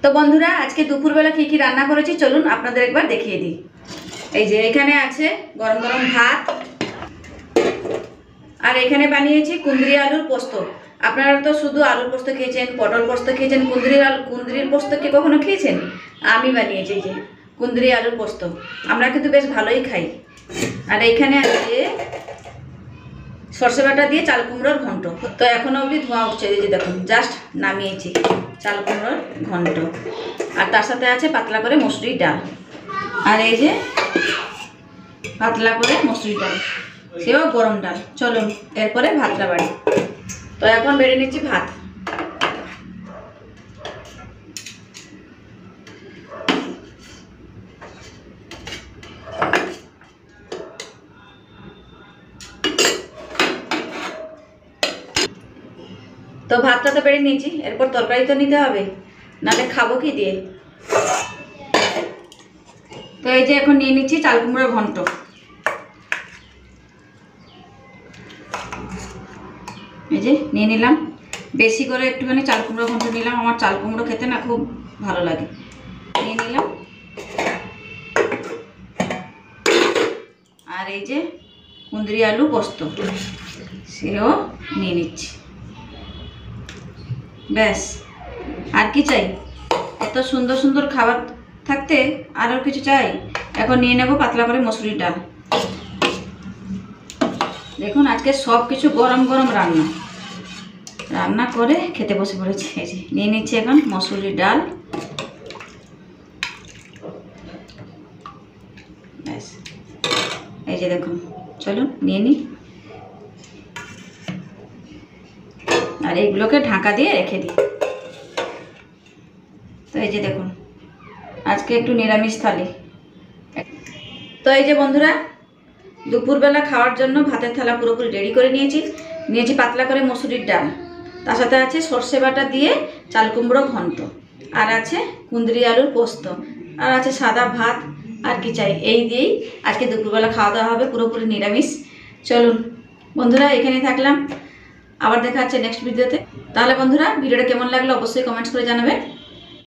তো বন্ধুরা আজকে দুপুরবেলা কি কি রান্না করেছি চলুন আপনাদের একবার দেখিয়ে দিই। এই যে এখানে আছে গরম গরম ভাত, আর এখানে বানিয়েছি কুঁদরি আলুর পোস্ত। আপনারা তো শুধু আলুর পোস্ত খেয়েছেন, পটল পোস্ত খেয়েছেন, কুঁদরির পোস্ত কি কখনো খেয়েছেন? আমি বানিয়েছি যে কুঁদরি আলুর পোস্ত, আমরা কিন্তু বেশ ভালোই খাই। আর এখানে আছে সরষে বাটা দিয়ে চাল কুমড়োর ঘন্ট। তো এখনো অবধি ধোঁয়া উঠছে, এই যে দেখুন জাস্ট নামিয়েছি চাল কুমড়োর ঘন্ট। আর তার সাথে আছে পাতলা করে মসুরির ডাল, আর এই যে পাতলা করে মসুরির ডাল, সেও গরম ডাল। চলুন এরপরে ভাতটা বাড়ি। তো এখন বেড়ে নিচ্ছি ভাত। তো ভাতটা তো বেড়ে নিয়েছি, এরপর তরকারি তো নিতে হবে, নাহলে খাবো কি দিয়ে। তো এই যে এখন নিয়ে নিচ্ছি চাল কুমড়োর ঘন্ট। এই যে নিয়ে নিলাম, বেশি করে একটুখানি চাল কুমড়ো ঘন্ট নিলাম, আমার চাল কুমড়ো খেতে না খুব ভালো লাগে। নিয়ে নিলাম, আর এই যে কুঁদরি আলু পোস্ত, সেও নিয়ে নিচ্ছি। ব্যাস, আর কি চাই? এত সুন্দর সুন্দর খাবার থাকতে আর কিছু চাই? এখন নিয়ে নেব পাতলা করে মসুরির ডাল। দেখুন আজকে সব কিছু গরম গরম রান্না করে খেতে বসে পড়েছি। এই যে নিয়ে নিচ্ছি এখন মসুরির ডাল। ব্যাস, এই যে দেখুন, চলুন নিয়ে নিই। আর এইগুলোকে ঢাকা দিয়ে রেখে দিই। তো এই যে দেখুন আজকে একটু নিরামিষ থালি। তো এই যে বন্ধুরা দুপুরবেলা খাওয়ার জন্য ভাতের থালা পুরোপুরি রেডি করে নিয়েছি পাতলা করে মসুরির ডাল, তার সাথে আছে সর্ষে বাটা দিয়ে চাল কুমড়ো ঘন্ট, আর আছে কুঁদরি আলুর পোস্ত, আর আছে সাদা ভাত। আর কি চাই? এই দিয়েই আজকে দুপুরবেলা খাওয়া দাওয়া হবে, পুরোপুরি নিরামিষ। চলুন বন্ধুরা এখানেই থাকলাম, আবার দেখা হচ্ছে নেক্সট ভিডিওতে। তাহলে বন্ধুরা ভিডিওটা কেমন লাগলো অবশ্যই কমেন্টস করে জানাবেন।